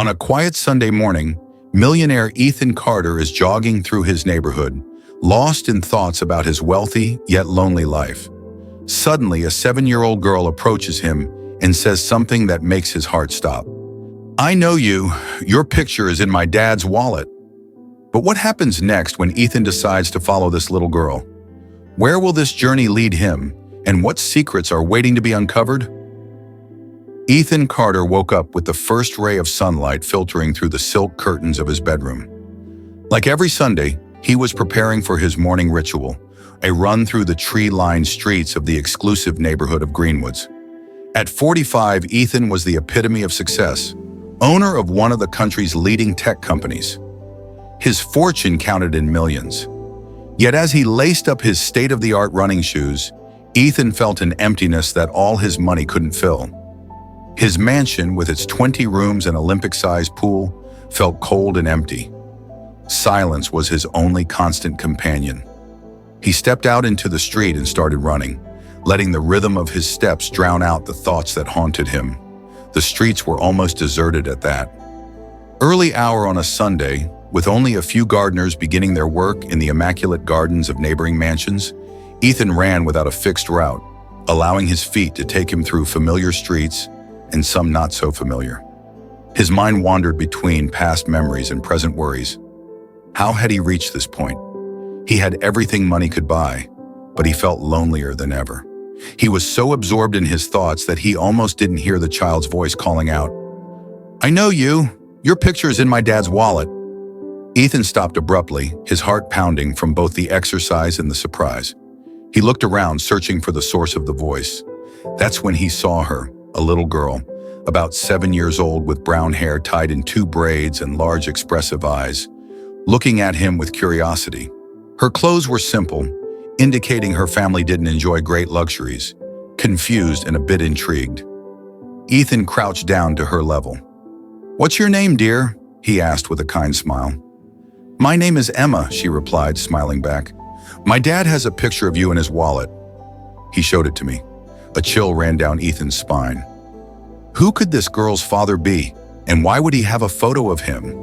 On a quiet Sunday morning, millionaire Ethan Carter is jogging through his neighborhood, lost in thoughts about his wealthy yet lonely life. Suddenly, a 7-year-old girl approaches him and says something that makes his heart stop. "I know you. Your picture is in my dad's wallet." But what happens next when Ethan decides to follow this little girl? Where will this journey lead him, and what secrets are waiting to be uncovered? Ethan Carter woke up with the first ray of sunlight filtering through the silk curtains of his bedroom. Like every Sunday, he was preparing for his morning ritual, a run through the tree-lined streets of the exclusive neighborhood of Greenwoods. At 45, Ethan was the epitome of success, owner of one of the country's leading tech companies. His fortune counted in millions. Yet as he laced up his state-of-the-art running shoes, Ethan felt an emptiness that all his money couldn't fill. His mansion, with its 20 rooms and Olympic-sized pool, felt cold and empty. Silence was his only constant companion. He stepped out into the street and started running, letting the rhythm of his steps drown out the thoughts that haunted him. The streets were almost deserted at that. Early hour on a Sunday, with only a few gardeners beginning their work in the immaculate gardens of neighboring mansions, Ethan ran without a fixed route, allowing his feet to take him through familiar streets and some not so familiar. His mind wandered between past memories and present worries. How had he reached this point? He had everything money could buy, but he felt lonelier than ever. He was so absorbed in his thoughts that he almost didn't hear the child's voice calling out, "I know you. Your picture is in my dad's wallet." Ethan stopped abruptly, his heart pounding from both the exercise and the surprise. He looked around, searching for the source of the voice. That's when he saw her, a little girl, about 7 years old with brown hair tied in 2 braids and large expressive eyes, looking at him with curiosity. Her clothes were simple, indicating her family didn't enjoy great luxuries. Confused and a bit intrigued, Ethan crouched down to her level. "What's your name, dear?" he asked with a kind smile. "My name is Emma," she replied, smiling back. "My dad has a picture of you in his wallet." He showed it to me. A chill ran down Ethan's spine. Who could this girl's father be, and why would he have a photo of him?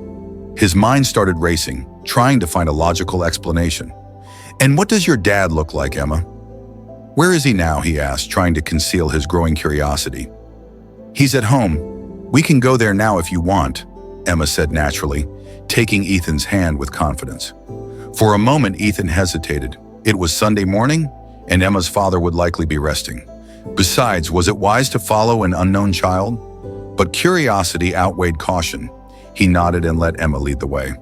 His mind started racing, trying to find a logical explanation. "And what does your dad look like, Emma?" "Where is he now?" he asked, trying to conceal his growing curiosity. "He's at home. We can go there now if you want," Emma said naturally, taking Ethan's hand with confidence. For a moment, Ethan hesitated. It was Sunday morning, and Emma's father would likely be resting. Besides, was it wise to follow an unknown child? But curiosity outweighed caution. He nodded and let Emma lead the way.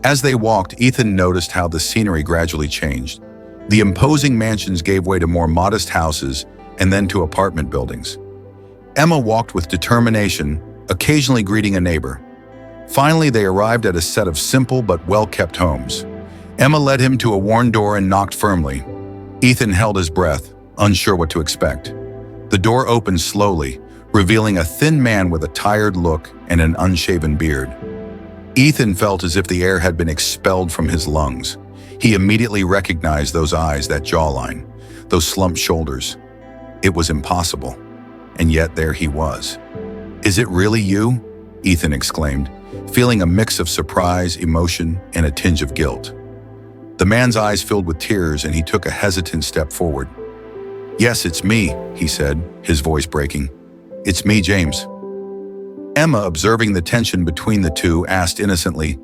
As they walked, Ethan noticed how the scenery gradually changed. The imposing mansions gave way to more modest houses and then to apartment buildings. Emma walked with determination, occasionally greeting a neighbor. Finally, they arrived at a set of simple but well-kept homes. Emma led him to a worn door and knocked firmly. Ethan held his breath, unsure what to expect. The door opened slowly, revealing a thin man with a tired look and an unshaven beard. Ethan felt as if the air had been expelled from his lungs. He immediately recognized those eyes, that jawline, those slumped shoulders. It was impossible, and yet there he was. "Is it really you?" Ethan exclaimed, feeling a mix of surprise, emotion, and a tinge of guilt. The man's eyes filled with tears, and he took a hesitant step forward. "Yes, it's me," he said, his voice breaking. "It's me, James." Emma, observing the tension between the two, asked innocently,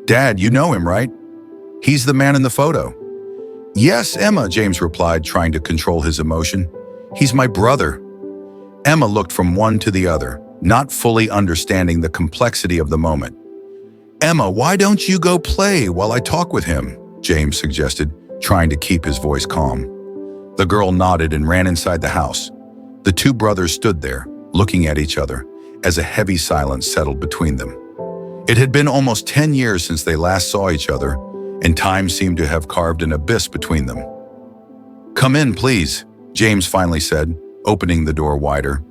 "Dad, you know him, right? He's the man in the photo." "Yes, Emma," James replied, trying to control his emotion. "He's my brother." Emma looked from one to the other, not fully understanding the complexity of the moment. "Emma, why don't you go play while I talk with him?" James suggested, trying to keep his voice calm. The girl nodded and ran inside the house. The two brothers stood there, looking at each other, as a heavy silence settled between them. It had been almost 10 years since they last saw each other, and time seemed to have carved an abyss between them. "Come in, please," James finally said, opening the door wider.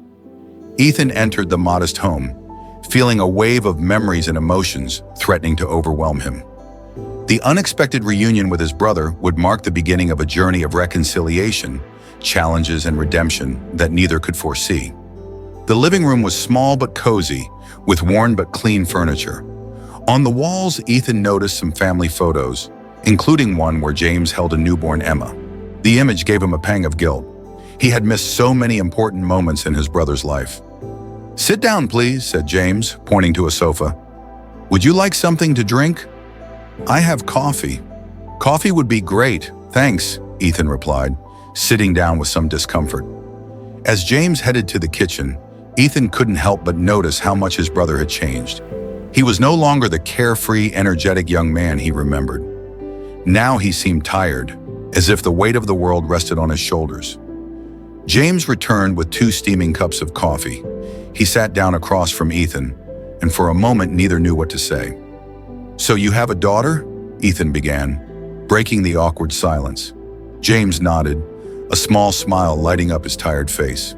Ethan entered the modest home, feeling a wave of memories and emotions threatening to overwhelm him. The unexpected reunion with his brother would mark the beginning of a journey of reconciliation, challenges, and redemption that neither could foresee. The living room was small but cozy, with worn but clean furniture. On the walls, Ethan noticed some family photos, including one where James held a newborn Emma. The image gave him a pang of guilt. He had missed so many important moments in his brother's life. "Sit down, please," said James, pointing to a sofa. "Would you like something to drink?" "I have coffee." "Coffee would be great, thanks," Ethan replied, sitting down with some discomfort. As James headed to the kitchen, Ethan couldn't help but notice how much his brother had changed. He was no longer the carefree, energetic young man he remembered. Now he seemed tired, as if the weight of the world rested on his shoulders. James returned with 2 steaming cups of coffee. He sat down across from Ethan, and for a moment neither knew what to say. "So you have a daughter?" Ethan began, breaking the awkward silence. James nodded, a small smile lighting up his tired face.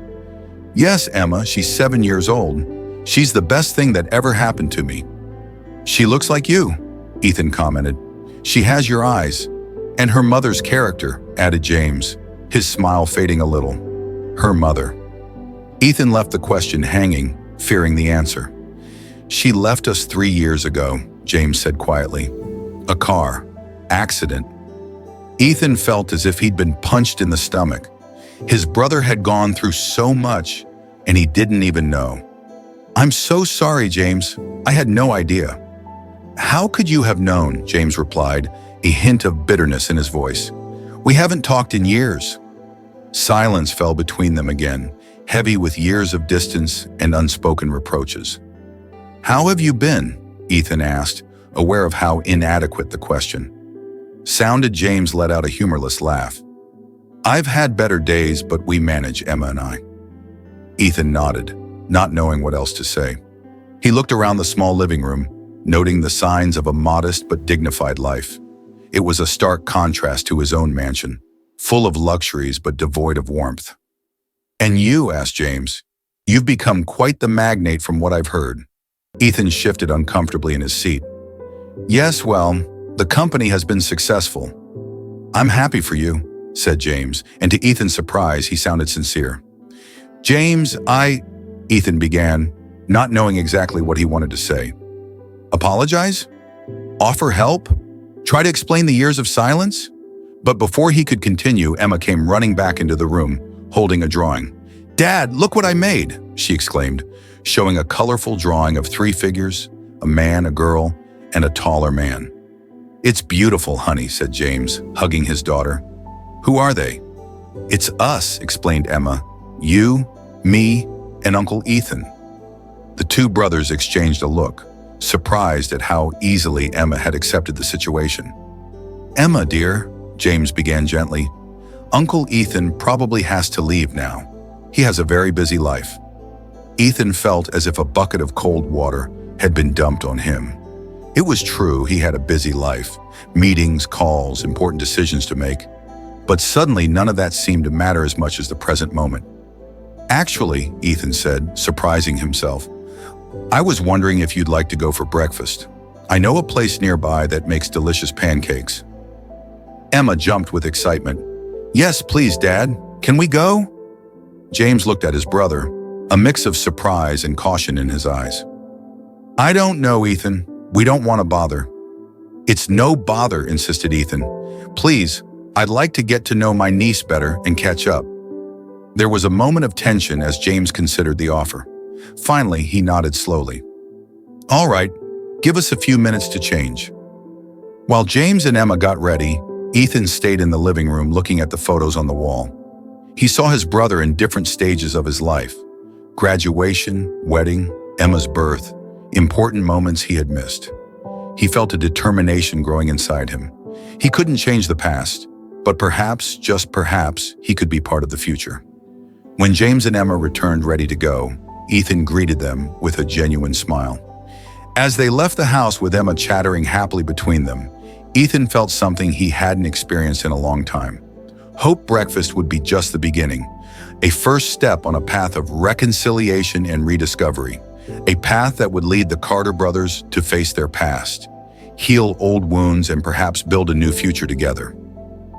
"Yes, Emma, she's 7 years old. She's the best thing that ever happened to me." "She looks like you," Ethan commented. "She has your eyes. And her mother's character," added James, his smile fading a little. Her mother. Ethan left the question hanging, fearing the answer. "She left us 3 years ago," James said quietly. "A car. Accident." Ethan felt as if he'd been punched in the stomach. His brother had gone through so much, and he didn't even know. "I'm so sorry, James. I had no idea." "How could you have known?" James replied, a hint of bitterness in his voice. "We haven't talked in years." Silence fell between them again, heavy with years of distance and unspoken reproaches. "How have you been?" Ethan asked, aware of how inadequate the question sounded. James let out a humorless laugh. "I've had better days, but we manage, Emma and I." Ethan nodded, not knowing what else to say. He looked around the small living room, noting the signs of a modest but dignified life. It was a stark contrast to his own mansion, full of luxuries but devoid of warmth. "And you?" asked James. "You've become quite the magnate from what I've heard." Ethan shifted uncomfortably in his seat. "Yes, well, the company has been successful." "I'm happy for you," said James, and to Ethan's surprise, he sounded sincere. "James, Ethan began, not knowing exactly what he wanted to say. Apologize? Offer help? Try to explain the years of silence? But before he could continue, Emma came running back into the room, holding a drawing. "Dad, look what I made!" she exclaimed, showing a colorful drawing of 3 figures, a man, a girl, and a taller man. "It's beautiful, honey," said James, hugging his daughter. "Who are they?" "It's us," explained Emma. "You, me, and Uncle Ethan." The 2 brothers exchanged a look, surprised at how easily Emma had accepted the situation. "Emma, dear," James began gently, "Uncle Ethan probably has to leave now. He has a very busy life." Ethan felt as if a bucket of cold water had been dumped on him. It was true he had a busy life, meetings, calls, important decisions to make, but suddenly none of that seemed to matter as much as the present moment. "Actually," Ethan said, surprising himself, "I was wondering if you'd like to go for breakfast. I know a place nearby that makes delicious pancakes." Emma jumped with excitement. "Yes, please, Dad. Can we go?" James looked at his brother, a mix of surprise and caution in his eyes. "I don't know, Ethan. We don't want to bother." "It's no bother," insisted Ethan. "Please, I'd like to get to know my niece better and catch up." There was a moment of tension as James considered the offer. Finally, he nodded slowly. "All right, give us a few minutes to change." While James and Emma got ready, Ethan stayed in the living room looking at the photos on the wall. He saw his brother in different stages of his life: graduation, wedding, Emma's birth, important moments he had missed. He felt a determination growing inside him. He couldn't change the past, but perhaps, just perhaps, he could be part of the future. When James and Emma returned ready to go, Ethan greeted them with a genuine smile. As they left the house with Emma chattering happily between them, Ethan felt something he hadn't experienced in a long time. Hope breakfast would be just the beginning, a first step on a path of reconciliation and rediscovery, a path that would lead the Carter brothers to face their past, heal old wounds, and perhaps build a new future together.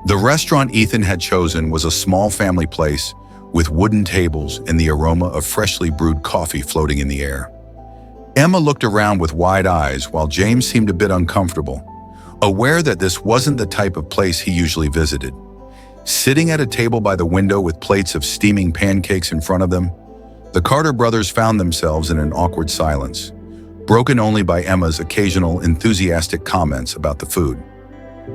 The restaurant Ethan had chosen was a small family place with wooden tables and the aroma of freshly brewed coffee floating in the air. Emma looked around with wide eyes while James seemed a bit uncomfortable, aware that this wasn't the type of place he usually visited. Sitting at a table by the window with plates of steaming pancakes in front of them, the Carter brothers found themselves in an awkward silence, broken only by Emma's occasional enthusiastic comments about the food.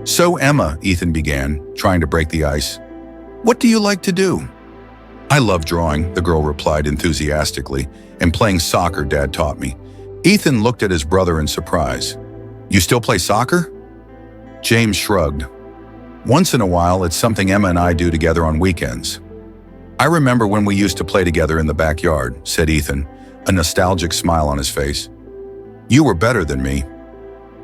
"So Emma," Ethan began, trying to break the ice, "what do you like to do?" "I love drawing," the girl replied enthusiastically, "and playing soccer Dad taught me." Ethan looked at his brother in surprise. "You still play soccer?" James shrugged. "Once in a while, it's something Emma and I do together on weekends." "I remember when we used to play together in the backyard," said Ethan, a nostalgic smile on his face. "You were better than me."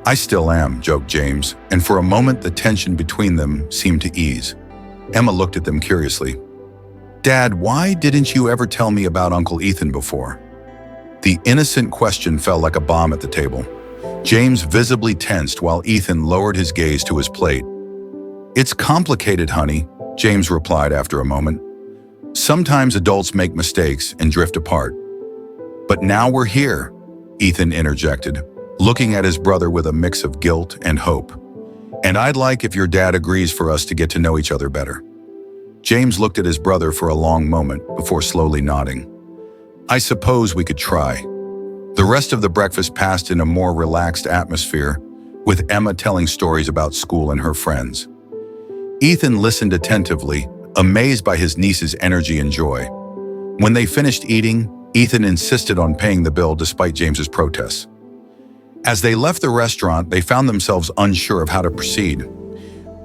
"I still am," joked James, and for a moment the tension between them seemed to ease. Emma looked at them curiously. "Dad, why didn't you ever tell me about Uncle Ethan before?" The innocent question fell like a bomb at the table. James visibly tensed while Ethan lowered his gaze to his plate. "It's complicated, honey," James replied after a moment. "Sometimes adults make mistakes and drift apart." "But now we're here," Ethan interjected, looking at his brother with a mix of guilt and hope. "And I'd like if your dad agrees for us to get to know each other better." James looked at his brother for a long moment before slowly nodding. "I suppose we could try." The rest of the breakfast passed in a more relaxed atmosphere, with Emma telling stories about school and her friends. Ethan listened attentively, amazed by his niece's energy and joy. When they finished eating, Ethan insisted on paying the bill despite James's protests. As they left the restaurant, they found themselves unsure of how to proceed.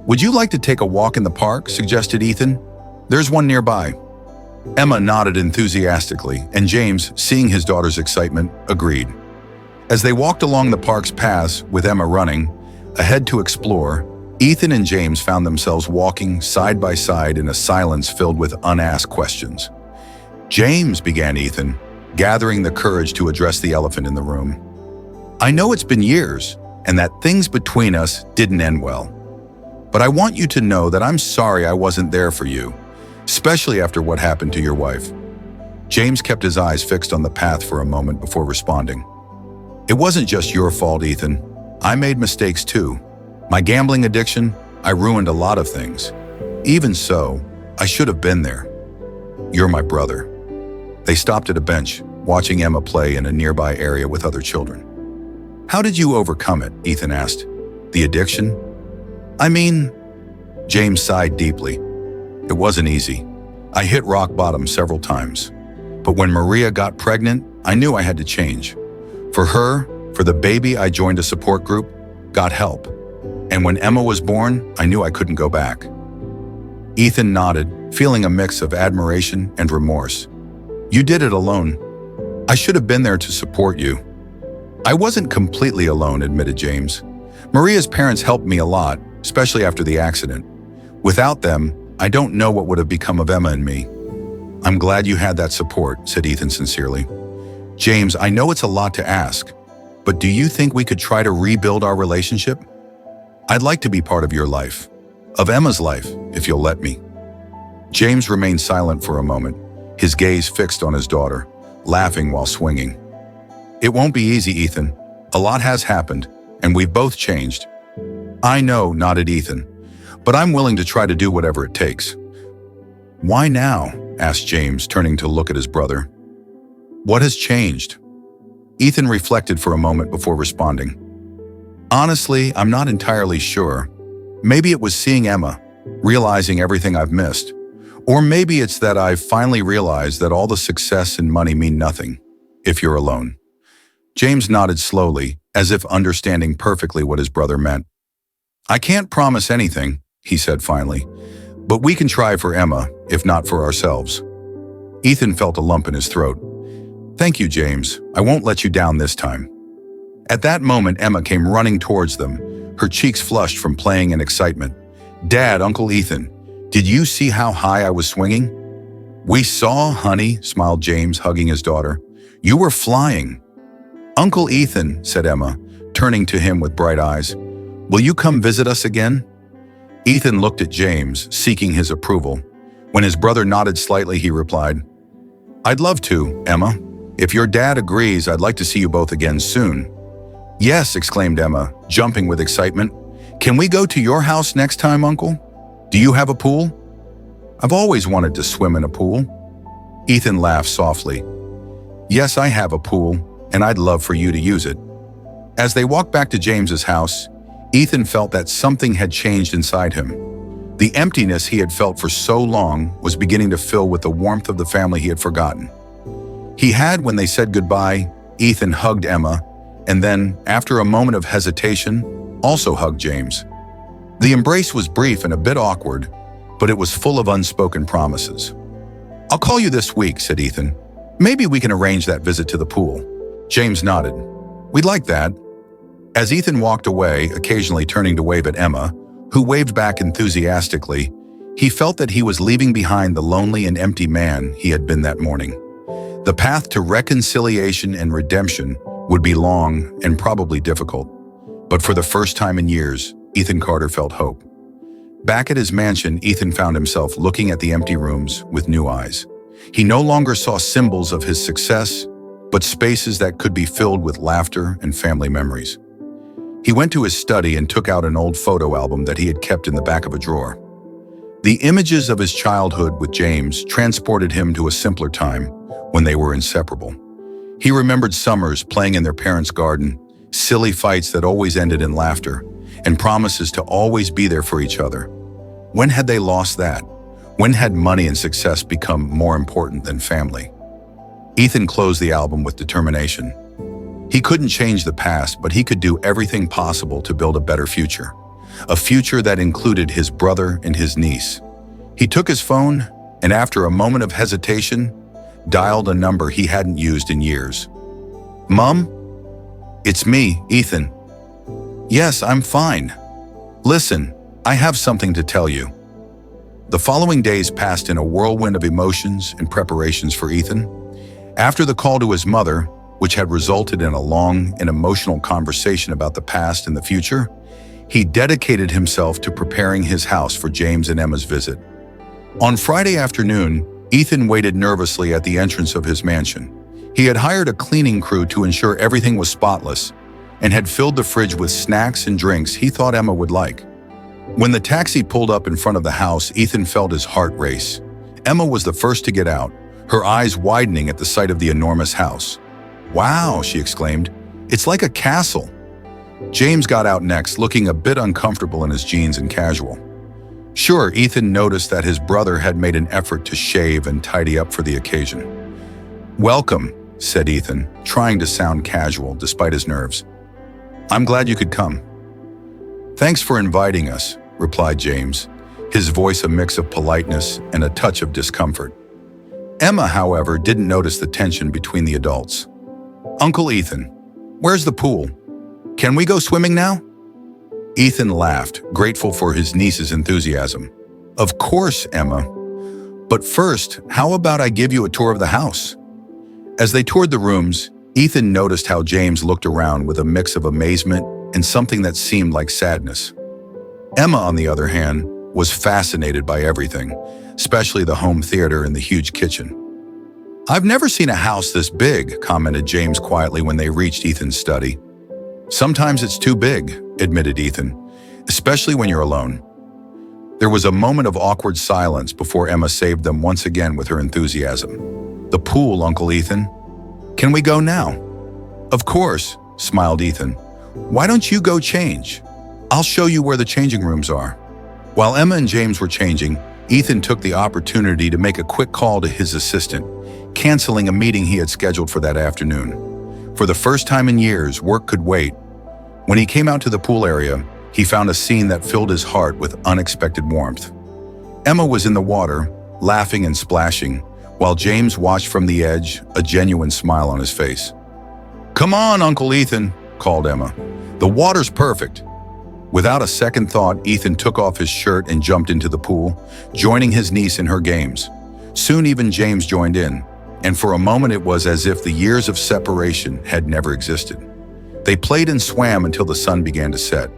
"Would you like to take a walk in the park?" suggested Ethan. "There's one nearby." Emma nodded enthusiastically, and James, seeing his daughter's excitement, agreed. As they walked along the park's paths, with Emma running, ahead to explore, Ethan and James found themselves walking side by side in a silence filled with unasked questions. "James," began Ethan, gathering the courage to address the elephant in the room. "I know it's been years, and that things between us didn't end well. But I want you to know that I'm sorry I wasn't there for you, especially after what happened to your wife." James kept his eyes fixed on the path for a moment before responding. "It wasn't just your fault, Ethan. I made mistakes too. My gambling addiction, I ruined a lot of things. Even so, I should have been there. You're my brother." They stopped at a bench, watching Emma play in a nearby area with other children. "How did you overcome it?" Ethan asked. "The addiction?" "I mean," James sighed deeply. "It wasn't easy. I hit rock bottom several times. But when Maria got pregnant, I knew I had to change. For her, for the baby, I joined a support group, got help. And when Emma was born, I knew I couldn't go back." Ethan nodded, feeling a mix of admiration and remorse. "You did it alone. I should have been there to support you." "I wasn't completely alone," admitted James. "Maria's parents helped me a lot, especially after the accident. Without them, I don't know what would have become of Emma and me." "I'm glad you had that support," said Ethan sincerely. "James, I know it's a lot to ask, but do you think we could try to rebuild our relationship? I'd like to be part of your life, of Emma's life, if you'll let me." James remained silent for a moment, his gaze fixed on his daughter, laughing while swinging. "It won't be easy, Ethan. A lot has happened, and we've both changed." "I know," nodded Ethan, "but I'm willing to try to do whatever it takes." "Why now?" asked James, turning to look at his brother. "What has changed?" Ethan reflected for a moment before responding. "Honestly, I'm not entirely sure. Maybe it was seeing Emma, realizing everything I've missed. Or maybe it's that I've finally realized that all the success and money mean nothing if you're alone." James nodded slowly, as if understanding perfectly what his brother meant. "I can't promise anything," he said finally, "but we can try for Emma, if not for ourselves." Ethan felt a lump in his throat. "Thank you, James. I won't let you down this time." At that moment, Emma came running towards them, her cheeks flushed from playing and excitement. "Dad, Uncle Ethan, did you see how high I was swinging?" "We saw, honey," smiled James, hugging his daughter. "You were flying." "Uncle Ethan," said Emma, turning to him with bright eyes, "will you come visit us again?" Ethan looked at James, seeking his approval. When his brother nodded slightly, he replied, "I'd love to, Emma. If your dad agrees, I'd like to see you both again soon." "Yes," exclaimed Emma, jumping with excitement. "Can we go to your house next time, Uncle? Do you have a pool?" "I've always wanted to swim in a pool." Ethan laughed softly. "Yes, I have a pool, and I'd love for you to use it." As they walked back to James's house, Ethan felt that something had changed inside him. The emptiness he had felt for so long was beginning to fill with the warmth of the family he had forgotten. He had, when they said goodbye, Ethan hugged Emma, and then, after a moment of hesitation, also hugged James. The embrace was brief and a bit awkward, but it was full of unspoken promises. "I'll call you this week," said Ethan. "Maybe we can arrange that visit to the pool." James nodded. "We'd like that." As Ethan walked away, occasionally turning to wave at Emma, who waved back enthusiastically, he felt that he was leaving behind the lonely and empty man he had been that morning. The path to reconciliation and redemption would be long and probably difficult, but for the first time in years, Ethan Carter felt hope. Back at his mansion, Ethan found himself looking at the empty rooms with new eyes. He no longer saw symbols of his success, but spaces that could be filled with laughter and family memories. He went to his study and took out an old photo album that he had kept in the back of a drawer. The images of his childhood with James transported him to a simpler time when they were inseparable. He remembered summers playing in their parents' garden, silly fights that always ended in laughter, and promises to always be there for each other. When had they lost that? When had money and success become more important than family? Ethan closed the album with determination. He couldn't change the past, but he could do everything possible to build a better future. A future that included his brother and his niece. He took his phone and, after a moment of hesitation, dialed a number he hadn't used in years. "Mom? It's me, Ethan." "Yes, I'm fine. Listen, I have something to tell you." The following days passed in a whirlwind of emotions and preparations for Ethan. After the call to his mother, which had resulted in a long and emotional conversation about the past and the future, he dedicated himself to preparing his house for James and Emma's visit. On Friday afternoon, Ethan waited nervously at the entrance of his mansion. He had hired a cleaning crew to ensure everything was spotless and had filled the fridge with snacks and drinks he thought Emma would like. When the taxi pulled up in front of the house, Ethan felt his heart race. Emma was the first to get out, her eyes widening at the sight of the enormous house. "Wow," she exclaimed. "It's like a castle." James got out next, looking a bit uncomfortable in his jeans and casual. Sure, Ethan noticed that his brother had made an effort to shave and tidy up for the occasion. "Welcome," said Ethan, trying to sound casual despite his nerves. "I'm glad you could come." "Thanks for inviting us," replied James, his voice a mix of politeness and a touch of discomfort. Emma, however, didn't notice the tension between the adults. "Uncle Ethan, where's the pool? Can we go swimming now?" Ethan laughed, grateful for his niece's enthusiasm. "Of course, Emma. But first, how about I give you a tour of the house?" As they toured the rooms, Ethan noticed how James looked around with a mix of amazement and something that seemed like sadness. Emma, on the other hand, was fascinated by everything, especially the home theater and the huge kitchen. "I've never seen a house this big," commented James quietly when they reached Ethan's study. "Sometimes it's too big," admitted Ethan, "especially when you're alone." There was a moment of awkward silence before Emma saved them once again with her enthusiasm. "The pool, Uncle Ethan. Can we go now?" "Of course," smiled Ethan. "Why don't you go change? I'll show you where the changing rooms are." While Emma and James were changing, Ethan took the opportunity to make a quick call to his assistant, canceling a meeting he had scheduled for that afternoon. For the first time in years, work could wait. When he came out to the pool area, he found a scene that filled his heart with unexpected warmth. Emma was in the water, laughing and splashing, while James watched from the edge, a genuine smile on his face. "Come on, Uncle Ethan," called Emma. "The water's perfect." Without a second thought, Ethan took off his shirt and jumped into the pool, joining his niece in her games. Soon even James joined in, and for a moment it was as if the years of separation had never existed. They played and swam until the sun began to set,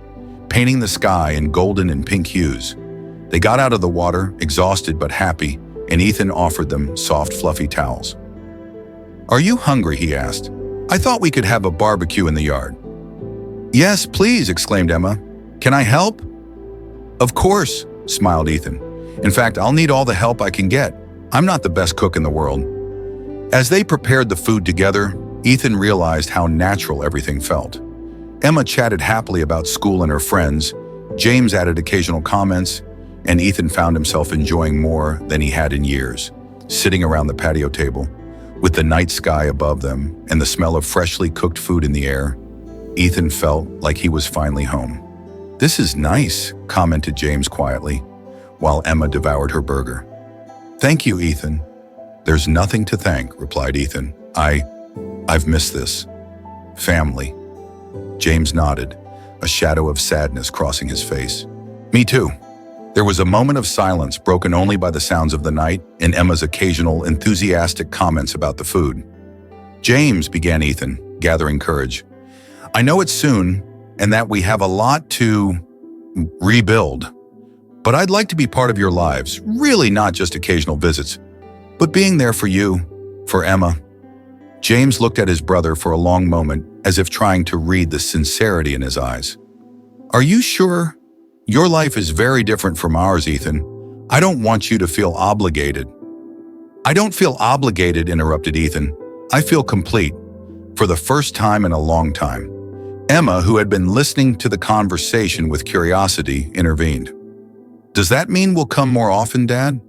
painting the sky in golden and pink hues. They got out of the water, exhausted but happy, and Ethan offered them soft, fluffy towels. "Are you hungry?" he asked. "I thought we could have a barbecue in the yard." "Yes, please," exclaimed Emma. "Can I help?" "Of course," smiled Ethan. "In fact, I'll need all the help I can get. I'm not the best cook in the world." As they prepared the food together, Ethan realized how natural everything felt. Emma chatted happily about school and her friends, James added occasional comments, and Ethan found himself enjoying more than he had in years, sitting around the patio table, with the night sky above them and the smell of freshly cooked food in the air. Ethan felt like he was finally home. "This is nice," commented James quietly, while Emma devoured her burger. "Thank you, Ethan." "There's nothing to thank," replied Ethan. I've missed this. Family." James nodded, a shadow of sadness crossing his face. "Me too." There was a moment of silence broken only by the sounds of the night and Emma's occasional enthusiastic comments about the food. "James," began Ethan, gathering courage, "I know it's soon and that we have a lot to rebuild, but I'd like to be part of your lives, really not just occasional visits, but being there for you, for Emma." James looked at his brother for a long moment, as if trying to read the sincerity in his eyes. "Are you sure? Your life is very different from ours, Ethan. I don't want you to feel obligated." "I don't feel obligated," interrupted Ethan. "I feel complete, for the first time in a long time." Emma, who had been listening to the conversation with curiosity, intervened. "Does that mean we'll come more often, Dad?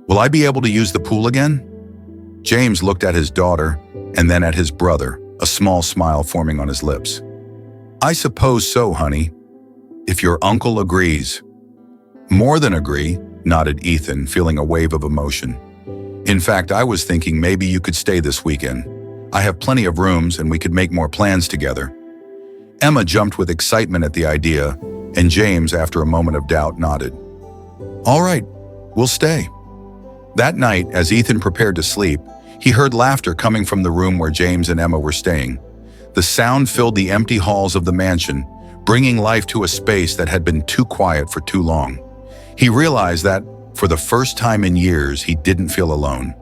Will I be able to use the pool again?" James looked at his daughter and then at his brother, a small smile forming on his lips. "I suppose so, honey, if your uncle agrees." "More than agree," nodded Ethan, feeling a wave of emotion. "In fact, I was thinking maybe you could stay this weekend. I have plenty of rooms and we could make more plans together." Emma jumped with excitement at the idea, and James, after a moment of doubt, nodded. "All right, we'll stay." That night, as Ethan prepared to sleep, he heard laughter coming from the room where James and Emma were staying. The sound filled the empty halls of the mansion, bringing life to a space that had been too quiet for too long. He realized that, for the first time in years, he didn't feel alone.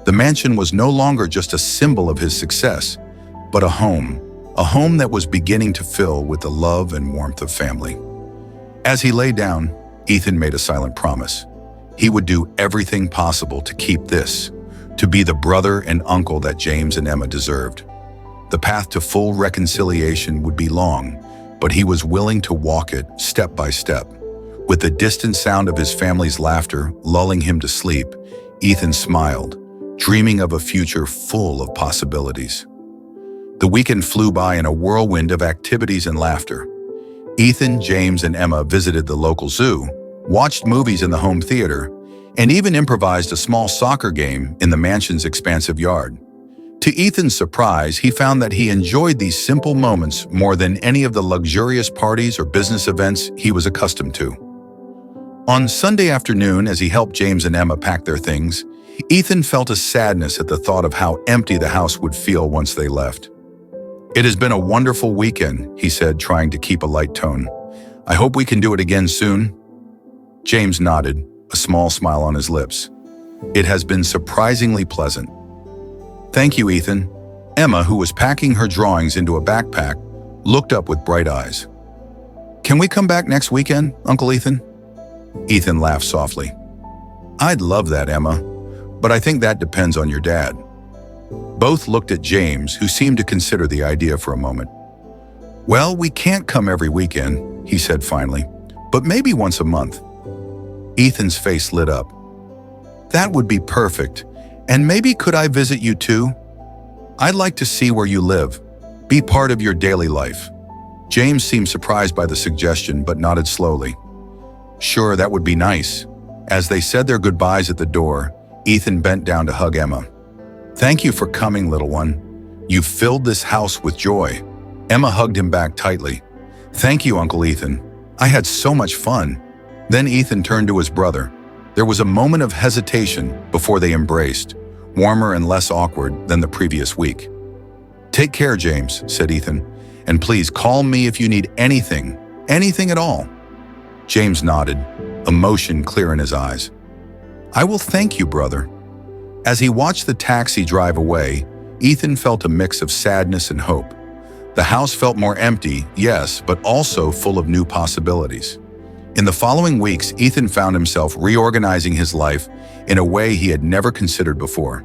The mansion was no longer just a symbol of his success, but a home that was beginning to fill with the love and warmth of family. As he lay down, Ethan made a silent promise. He would do everything possible to keep this, to be the brother and uncle that James and Emma deserved. The path to full reconciliation would be long, but he was willing to walk it step by step. With the distant sound of his family's laughter lulling him to sleep, Ethan smiled, dreaming of a future full of possibilities. The weekend flew by in a whirlwind of activities and laughter. Ethan, James, and Emma visited the local zoo, watched movies in the home theater, and even improvised a small soccer game in the mansion's expansive yard. To Ethan's surprise, he found that he enjoyed these simple moments more than any of the luxurious parties or business events he was accustomed to. On Sunday afternoon, as he helped James and Emma pack their things, Ethan felt a sadness at the thought of how empty the house would feel once they left. "It has been a wonderful weekend," he said, trying to keep a light tone. "I hope we can do it again soon." James nodded, a small smile on his lips. "It has been surprisingly pleasant." "Thank you, Ethan." Emma, who was packing her drawings into a backpack, looked up with bright eyes. "Can we come back next weekend, Uncle Ethan?" Ethan laughed softly. "I'd love that, Emma, but I think that depends on your dad." Both looked at James, who seemed to consider the idea for a moment. "Well, we can't come every weekend," he said finally, "but maybe once a month." Ethan's face lit up. "That would be perfect. And maybe could I visit you too? I'd like to see where you live, be part of your daily life." James seemed surprised by the suggestion but nodded slowly. "Sure, that would be nice." As they said their goodbyes at the door, Ethan bent down to hug Emma. "Thank you for coming, little one. You've filled this house with joy." Emma hugged him back tightly. "Thank you, Uncle Ethan. I had so much fun." Then Ethan turned to his brother. There was a moment of hesitation before they embraced, warmer and less awkward than the previous week. "Take care, James," said Ethan, "and please call me if you need anything at all." James nodded, emotion clear in his eyes. "I will thank you, brother." As he watched the taxi drive away, Ethan felt a mix of sadness and hope. The house felt more empty, yes, but also full of new possibilities. In the following weeks, Ethan found himself reorganizing his life in a way he had never considered before.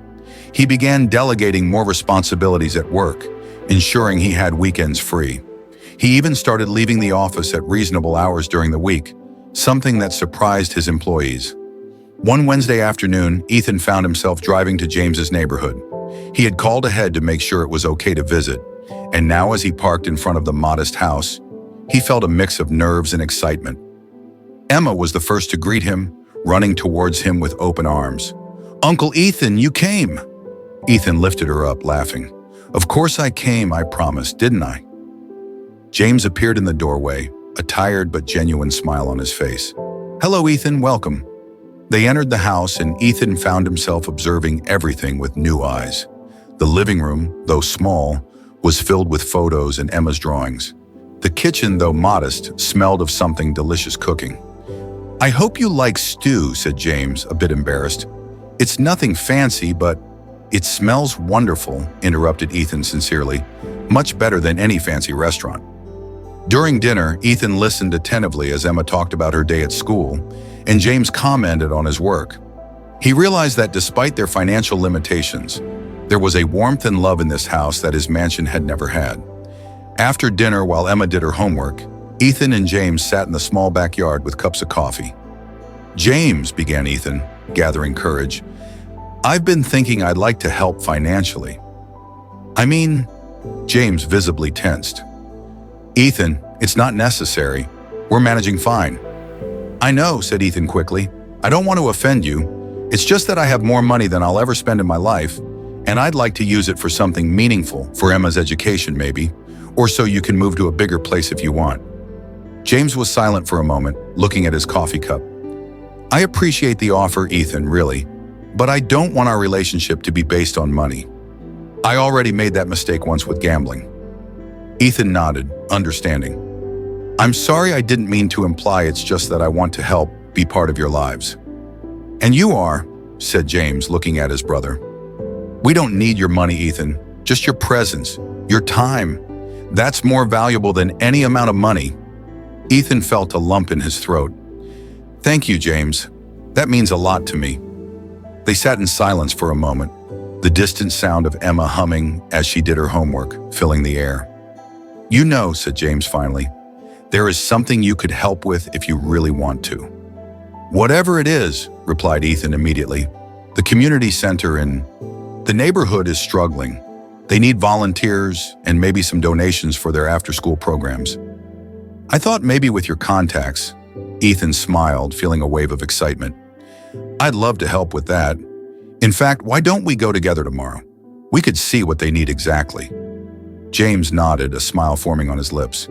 He began delegating more responsibilities at work, ensuring he had weekends free. He even started leaving the office at reasonable hours during the week, something that surprised his employees. One Wednesday afternoon, Ethan found himself driving to James's neighborhood. He had called ahead to make sure it was okay to visit, and now as he parked in front of the modest house, he felt a mix of nerves and excitement. Emma was the first to greet him, running towards him with open arms. "Uncle Ethan, you came!" Ethan lifted her up, laughing. "Of course I came, I promised, didn't I?" James appeared in the doorway, a tired but genuine smile on his face. "Hello, Ethan, welcome." They entered the house, and Ethan found himself observing everything with new eyes. The living room, though small, was filled with photos and Emma's drawings. The kitchen, though modest, smelled of something delicious cooking. "I hope you like stew," said James, a bit embarrassed. "It's nothing fancy, but—" "It smells wonderful," interrupted Ethan sincerely. "Much better than any fancy restaurant." During dinner, Ethan listened attentively as Emma talked about her day at school, and James commented on his work. He realized that despite their financial limitations, there was a warmth and love in this house that his mansion had never had. After dinner, while Emma did her homework, Ethan and James sat in the small backyard with cups of coffee. "James," began Ethan, gathering courage, "I've been thinking I'd like to help financially." "I mean," James visibly tensed. "Ethan, it's not necessary. We're managing fine." "I know," said Ethan quickly. "I don't want to offend you. It's just that I have more money than I'll ever spend in my life, and I'd like to use it for something meaningful, for Emma's education maybe, or so you can move to a bigger place if you want." James was silent for a moment, looking at his coffee cup. "I appreciate the offer, Ethan, really, but I don't want our relationship to be based on money. I already made that mistake once with gambling." Ethan nodded, understanding. "I'm sorry, I didn't mean to imply, it's just that I want to help, be part of your lives." "And you are," said James, looking at his brother. "We don't need your money, Ethan, just your presence, your time. That's more valuable than any amount of money." Ethan felt a lump in his throat. "Thank you, James. That means a lot to me." They sat in silence for a moment, the distant sound of Emma humming as she did her homework, filling the air. "You know," said James finally, "there is something you could help with if you really want to." "Whatever it is," replied Ethan immediately. "The community center in the neighborhood is struggling. They need volunteers and maybe some donations for their after-school programs." "I thought maybe with your contacts." Ethan smiled, feeling a wave of excitement. "I'd love to help with that. In fact, why don't we go together tomorrow? We could see what they need exactly." James nodded, a smile forming on his lips.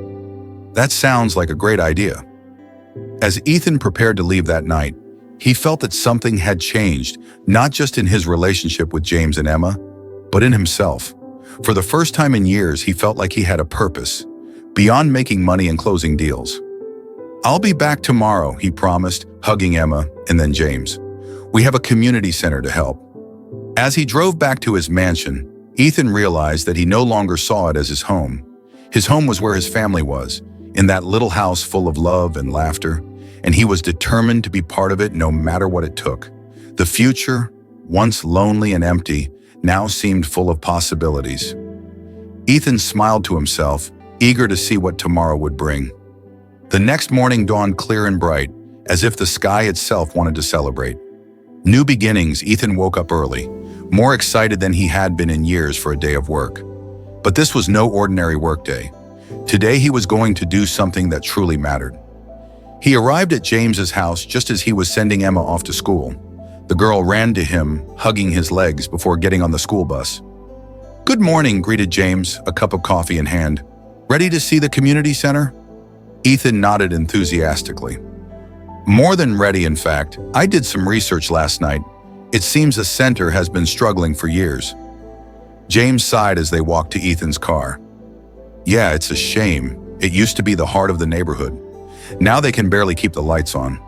"That sounds like a great idea." As Ethan prepared to leave that night, he felt that something had changed, not just in his relationship with James and Emma, but in himself. For the first time in years, he felt like he had a purpose, beyond making money and closing deals. "I'll be back tomorrow," he promised, hugging Emma and then James. "We have a community center to help." As he drove back to his mansion, Ethan realized that he no longer saw it as his home. His home was where his family was, in that little house full of love and laughter, and he was determined to be part of it no matter what it took. The future, once lonely and empty, now seemed full of possibilities. Ethan smiled to himself, eager to see what tomorrow would bring. The next morning dawned clear and bright, as if the sky itself wanted to celebrate. New beginnings, Ethan woke up early, more excited than he had been in years for a day of work. But this was no ordinary workday. Today he was going to do something that truly mattered. He arrived at James's house just as he was sending Emma off to school. The girl ran to him, hugging his legs before getting on the school bus. "Good morning," greeted James, a cup of coffee in hand. "Ready to see the community center?" Ethan nodded enthusiastically. "More than ready, in fact. I did some research last night. It seems the center has been struggling for years." James sighed as they walked to Ethan's car. "Yeah, it's a shame. It used to be the heart of the neighborhood. Now they can barely keep the lights on.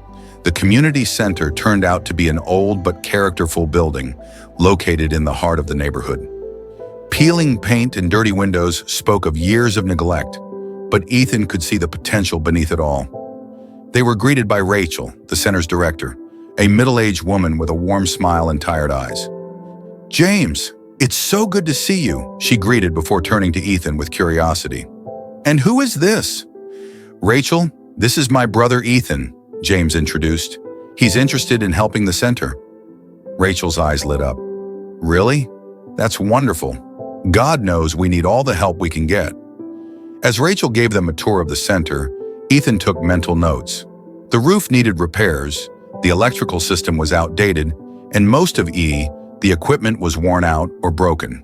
The community center turned out to be an old but characterful building located in the heart of the neighborhood. Peeling paint and dirty windows spoke of years of neglect, but Ethan could see the potential beneath it all. They were greeted by Rachel, the center's director, a middle-aged woman with a warm smile and tired eyes. "James, it's so good to see you," she greeted before turning to Ethan with curiosity. "And who is this?" "Rachel, this is my brother Ethan," James introduced. "He's interested in helping the center." Rachel's eyes lit up. "Really? That's wonderful. God knows we need all the help we can get." As Rachel gave them a tour of the center, Ethan took mental notes. The roof needed repairs, the electrical system was outdated, and most of the equipment was worn out or broken.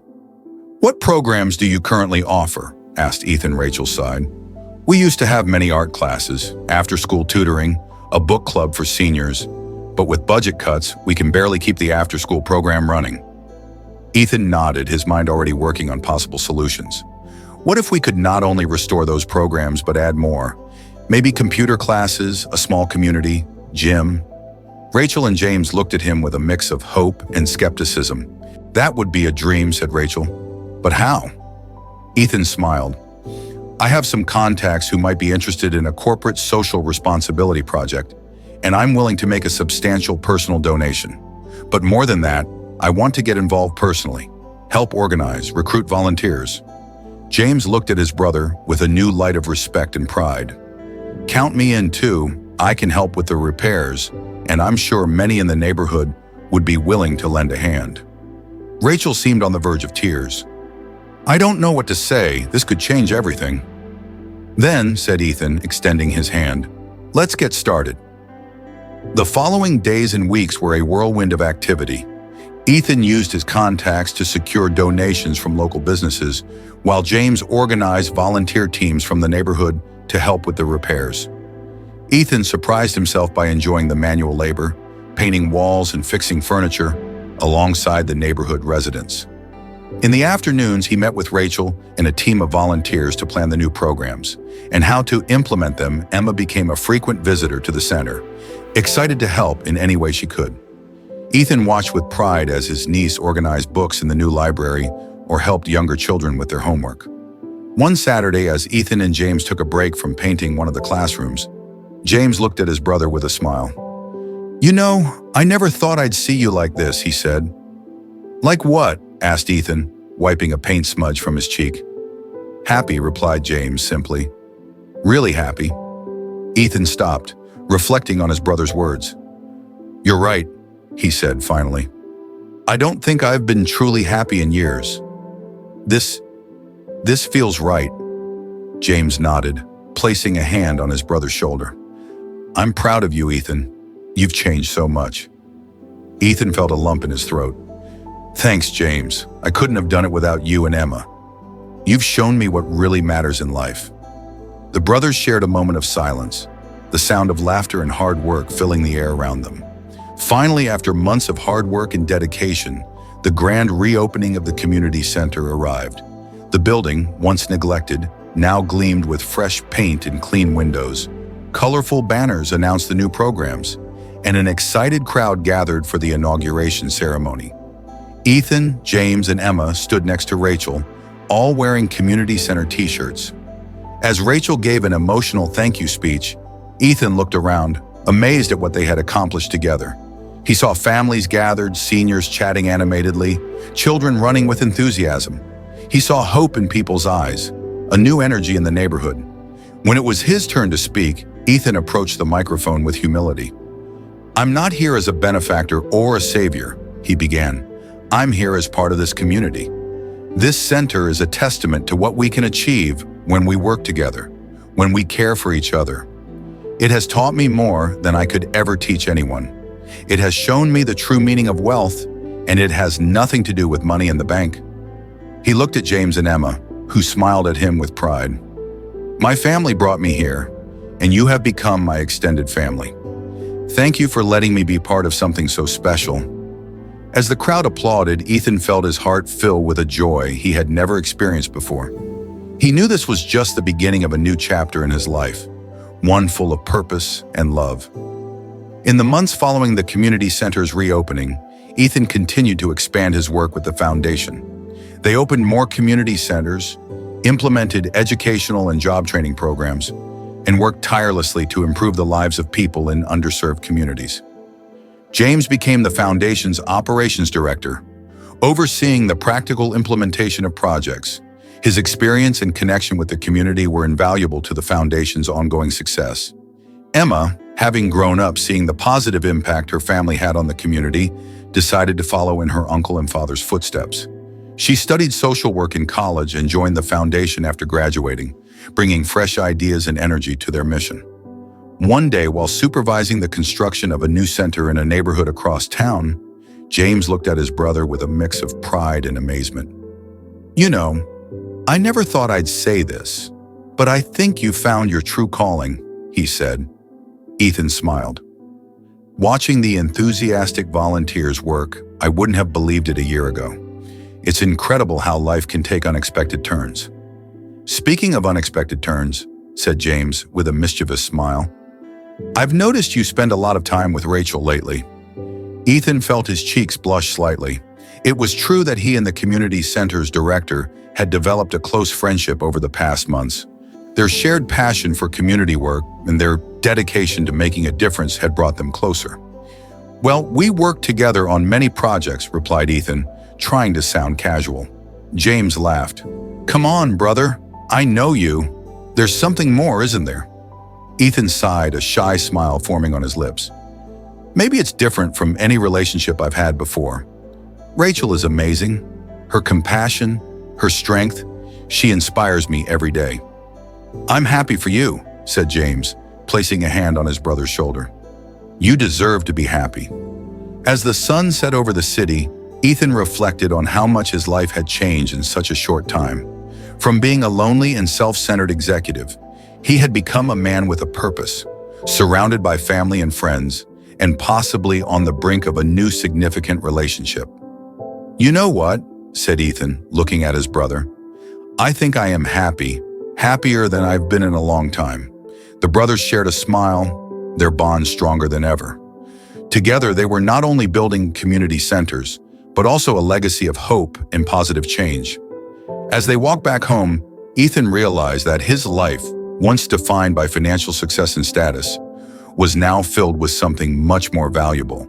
"What programs do you currently offer?" asked Ethan Rachel's side. "We used to have many art classes, after-school tutoring, a book club for seniors, but with budget cuts, we can barely keep the after-school program running." Ethan nodded, his mind already working on possible solutions. What if we could not only restore those programs but add more? Maybe computer classes, a small community, gym. Rachel and James looked at him with a mix of hope and skepticism. "That would be a dream," said Rachel. "But how?" Ethan smiled. "I have some contacts who might be interested in a corporate social responsibility project, and I'm willing to make a substantial personal donation. But more than that, I want to get involved personally, help organize, recruit volunteers." James looked at his brother with a new light of respect and pride. "Count me in too. I can help with the repairs, and I'm sure many in the neighborhood would be willing to lend a hand." Rachel seemed on the verge of tears. "I don't know what to say. This could change everything." "Then," said Ethan, extending his hand, "let's get started." The following days and weeks were a whirlwind of activity. Ethan used his contacts to secure donations from local businesses, while James organized volunteer teams from the neighborhood to help with the repairs. Ethan surprised himself by enjoying the manual labor, painting walls and fixing furniture, alongside the neighborhood residents. In the afternoons, he met with Rachel and a team of volunteers to plan the new programs, and how to implement them. Emma became a frequent visitor to the center, excited to help in any way she could. Ethan watched with pride as his niece organized books in the new library or helped younger children with their homework. One Saturday, as Ethan and James took a break from painting one of the classrooms, James looked at his brother with a smile. "You know, I never thought I'd see you like this," he said. "Like what?" asked Ethan, wiping a paint smudge from his cheek. "Happy," replied James simply. "Really happy." Ethan stopped, reflecting on his brother's words. "You're right," he said finally. "I don't think I've been truly happy in years. This feels right." James nodded, placing a hand on his brother's shoulder. "I'm proud of you, Ethan. You've changed so much." Ethan felt a lump in his throat. "Thanks, James. I couldn't have done it without you and Emma. You've shown me what really matters in life." The brothers shared a moment of silence, the sound of laughter and hard work filling the air around them. Finally, after months of hard work and dedication, the grand reopening of the community center arrived. The building, once neglected, now gleamed with fresh paint and clean windows. Colorful banners announced the new programs, and an excited crowd gathered for the inauguration ceremony. Ethan, James, and Emma stood next to Rachel, all wearing community center t-shirts. As Rachel gave an emotional thank you speech, Ethan looked around, amazed at what they had accomplished together. He saw families gathered, seniors chatting animatedly, children running with enthusiasm. He saw hope in people's eyes, a new energy in the neighborhood. When it was his turn to speak, Ethan approached the microphone with humility. "I'm not here as a benefactor or a savior," he began. "I'm here as part of this community. This center is a testament to what we can achieve when we work together, when we care for each other. It has taught me more than I could ever teach anyone. It has shown me the true meaning of wealth, and it has nothing to do with money in the bank." He looked at James and Emma, who smiled at him with pride. "My family brought me here, and you have become my extended family. Thank you for letting me be part of something so special." As the crowd applauded, Ethan felt his heart fill with a joy he had never experienced before. He knew this was just the beginning of a new chapter in his life, one full of purpose and love. In the months following the community center's reopening, Ethan continued to expand his work with the foundation. They opened more community centers, implemented educational and job training programs, and worked tirelessly to improve the lives of people in underserved communities. James became the foundation's operations director, overseeing the practical implementation of projects. His experience and connection with the community were invaluable to the foundation's ongoing success. Emma, having grown up seeing the positive impact her family had on the community, decided to follow in her uncle and father's footsteps. She studied social work in college and joined the foundation after graduating, bringing fresh ideas and energy to their mission. One day, while supervising the construction of a new center in a neighborhood across town, James looked at his brother with a mix of pride and amazement. "You know, I never thought I'd say this, but I think you found your true calling," he said. Ethan smiled. "Watching the enthusiastic volunteers work, I wouldn't have believed it a year ago. It's incredible how life can take unexpected turns." "Speaking of unexpected turns," said James with a mischievous smile, "I've noticed you spend a lot of time with Rachel lately." Ethan felt his cheeks blush slightly. It was true that he and the community center's director had developed a close friendship over the past months. Their shared passion for community work and their dedication to making a difference had brought them closer. "Well, we worked together on many projects," replied Ethan, trying to sound casual. James laughed. "Come on, brother. I know you. There's something more, isn't there?" Ethan sighed, a shy smile forming on his lips. "Maybe it's different from any relationship I've had before. Rachel is amazing. Her compassion, her strength, she inspires me every day." "I'm happy for you," said James, placing a hand on his brother's shoulder. "You deserve to be happy." As the sun set over the city, Ethan reflected on how much his life had changed in such a short time. From being a lonely and self-centered executive, he had become a man with a purpose, surrounded by family and friends, and possibly on the brink of a new significant relationship. "You know what?" said Ethan, looking at his brother. "I think I am happy, happier than I've been in a long time." The brothers shared a smile, their bond stronger than ever. Together, they were not only building community centers, but also a legacy of hope and positive change. As they walked back home, Ethan realized that his life, once defined by financial success and status, was now filled with something much more valuable: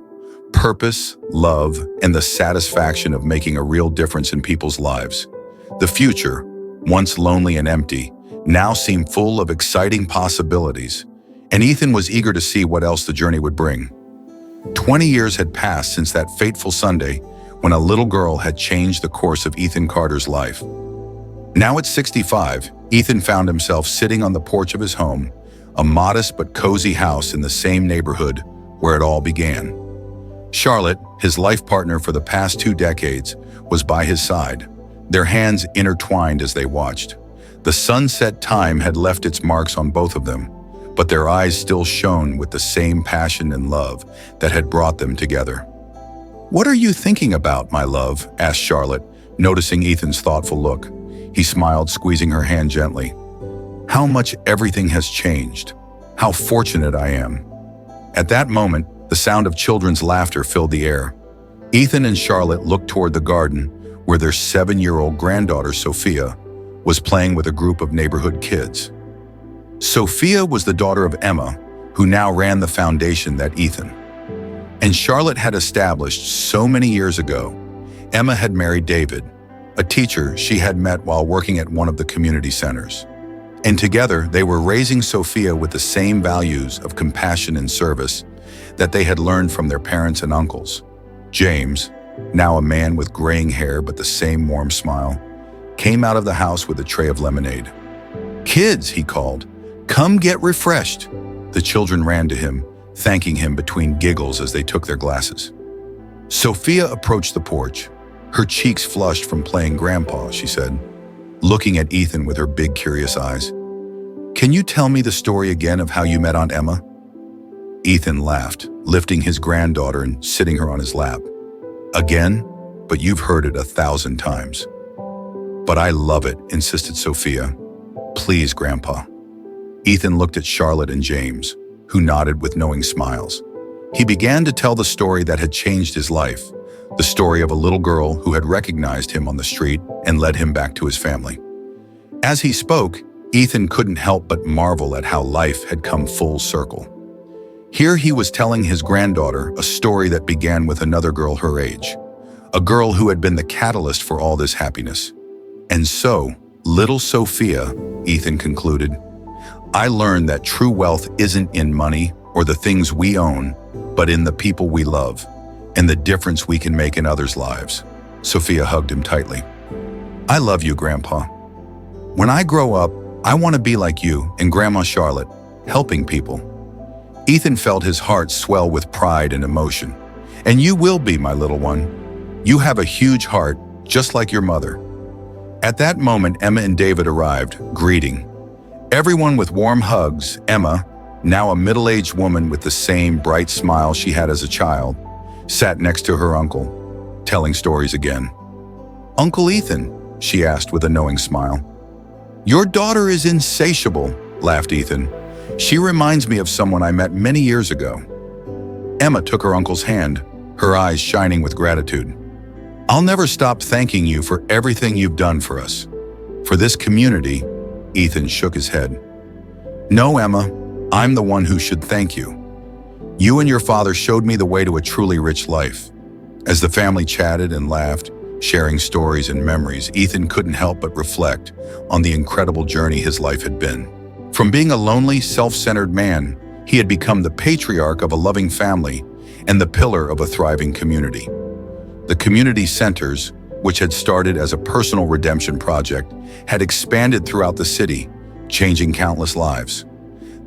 purpose, love, and the satisfaction of making a real difference in people's lives. The future, once lonely and empty, now seemed full of exciting possibilities, and Ethan was eager to see what else the journey would bring. 20 years had passed since that fateful Sunday when a little girl had changed the course of Ethan Carter's life. Now at 65, Ethan found himself sitting on the porch of his home, a modest but cozy house in the same neighborhood where it all began. Charlotte, his life partner for the past 2 decades, was by his side, their hands intertwined as they watched. The sunset time had left its marks on both of them, but their eyes still shone with the same passion and love that had brought them together. "What are you thinking about, my love?" asked Charlotte, noticing Ethan's thoughtful look. He smiled, squeezing her hand gently. "How much everything has changed. How fortunate I am." At that moment, the sound of children's laughter filled the air. Ethan and Charlotte looked toward the garden, where their 7-year-old granddaughter, Sophia, was playing with a group of neighborhood kids. Sophia was the daughter of Emma, who now ran the foundation that Ethan and Charlotte had established so many years ago. Emma had married David, a teacher she had met while working at one of the community centers. And together, they were raising Sophia with the same values of compassion and service that they had learned from their parents and uncles. James, now a man with graying hair but the same warm smile, came out of the house with a tray of lemonade. "Kids," he called, "come get refreshed." The children ran to him, thanking him between giggles as they took their glasses. Sophia approached the porch. Her cheeks flushed from playing grandpa, she said, looking at Ethan with her big, curious eyes. "Can you tell me the story again of how you met Aunt Emma?" Ethan laughed, lifting his granddaughter and sitting her on his lap. "Again? But you've heard it 1,000 times." "But I love it," insisted Sophia. "Please, Grandpa." Ethan looked at Charlotte and James, who nodded with knowing smiles. He began to tell the story that had changed his life, the story of a little girl who had recognized him on the street and led him back to his family. As he spoke, Ethan couldn't help but marvel at how life had come full circle. Here he was telling his granddaughter a story that began with another girl her age, a girl who had been the catalyst for all this happiness. And so, little Sophia, Ethan concluded, I learned that true wealth isn't in money or the things we own, but in the people we love and the difference we can make in others' lives. Sophia hugged him tightly. I love you, Grandpa. When I grow up, I want to be like you and Grandma Charlotte, helping people. Ethan felt his heart swell with pride and emotion. And you will be, my little one. You have a huge heart, just like your mother. At that moment, Emma and David arrived, greeting. Everyone with warm hugs. Emma, now a middle-aged woman with the same bright smile she had as a child, sat next to her uncle, telling stories again. Uncle Ethan, she asked with a knowing smile. Your daughter is insatiable, laughed Ethan. She reminds me of someone I met many years ago. Emma took her uncle's hand, her eyes shining with gratitude. I'll never stop thanking you for everything you've done for us. For this community, Ethan shook his head. No, Emma, I'm the one who should thank you. You and your father showed me the way to a truly rich life. As the family chatted and laughed, sharing stories and memories, Ethan couldn't help but reflect on the incredible journey his life had been. From being a lonely, self-centered man, he had become the patriarch of a loving family and the pillar of a thriving community. The community centers, which had started as a personal redemption project, had expanded throughout the city, changing countless lives.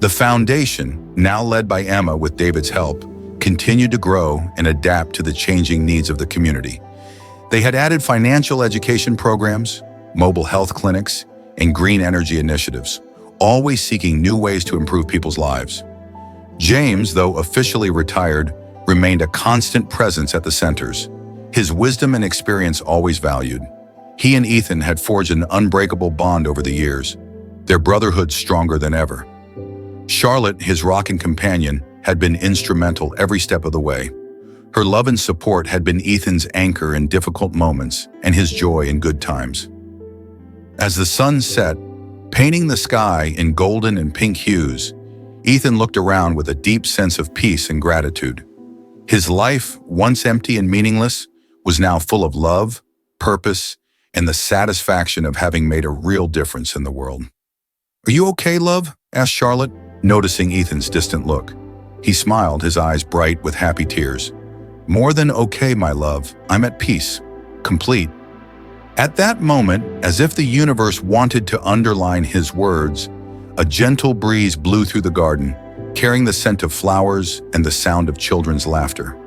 The foundation, now led by Emma with David's help, continued to grow and adapt to the changing needs of the community. They had added financial education programs, mobile health clinics, and green energy initiatives, always seeking new ways to improve people's lives. James, though officially retired, remained a constant presence at the centers, his wisdom and experience always valued. He and Ethan had forged an unbreakable bond over the years, their brotherhood stronger than ever. Charlotte, his rocking companion, had been instrumental every step of the way. Her love and support had been Ethan's anchor in difficult moments and his joy in good times. As the sun set, painting the sky in golden and pink hues, Ethan looked around with a deep sense of peace and gratitude. His life, once empty and meaningless, was now full of love, purpose, and the satisfaction of having made a real difference in the world. Are you okay, love? Asked Charlotte, noticing Ethan's distant look. He smiled, his eyes bright with happy tears. More than okay, my love. I'm at peace, complete. At that moment, as if the universe wanted to underline his words, a gentle breeze blew through the garden, carrying the scent of flowers and the sound of children's laughter.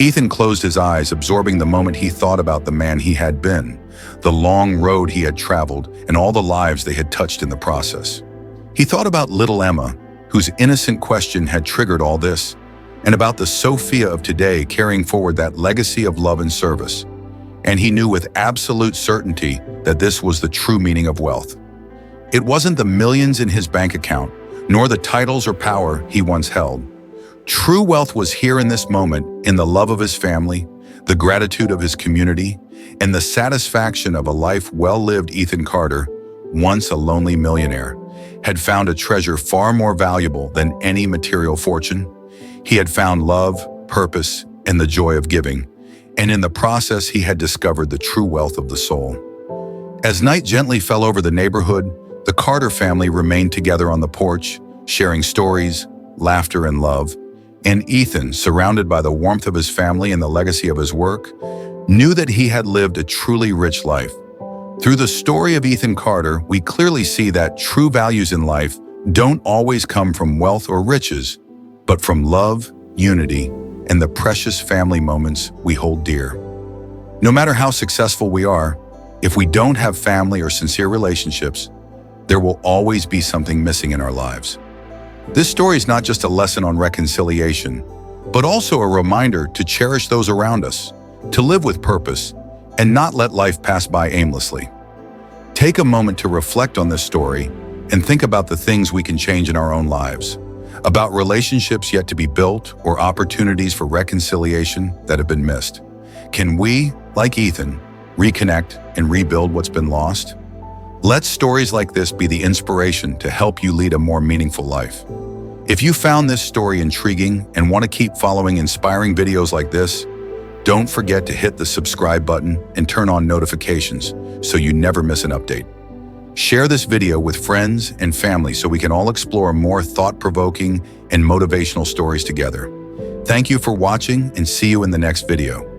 Ethan closed his eyes, absorbing the moment he thought about the man he had been, the long road he had traveled, and all the lives they had touched in the process. He thought about little Emma, whose innocent question had triggered all this, and about the Sophia of today carrying forward that legacy of love and service. And he knew with absolute certainty that this was the true meaning of wealth. It wasn't the millions in his bank account, nor the titles or power he once held. True wealth was here in this moment, in the love of his family, the gratitude of his community, and the satisfaction of a life well lived. Ethan Carter, once a lonely millionaire, had found a treasure far more valuable than any material fortune. He had found love, purpose, and the joy of giving, and in the process he had discovered the true wealth of the soul. As night gently fell over the neighborhood, the Carter family remained together on the porch, sharing stories, laughter, and love. And Ethan, surrounded by the warmth of his family and the legacy of his work, knew that he had lived a truly rich life. Through the story of Ethan Carter, we clearly see that true values in life don't always come from wealth or riches, but from love, unity, and the precious family moments we hold dear. No matter how successful we are, if we don't have family or sincere relationships, there will always be something missing in our lives. This story is not just a lesson on reconciliation, but also a reminder to cherish those around us, to live with purpose, and not let life pass by aimlessly. Take a moment to reflect on this story and think about the things we can change in our own lives. about relationships yet to be built or opportunities for reconciliation that have been missed. Can we, like Ethan, reconnect and rebuild what's been lost? Let stories like this be the inspiration to help you lead a more meaningful life. If you found this story intriguing and want to keep following inspiring videos like this, don't forget to hit the subscribe button and turn on notifications so you never miss an update. Share this video with friends and family so we can all explore more thought-provoking and motivational stories together. Thank you for watching and see you in the next video.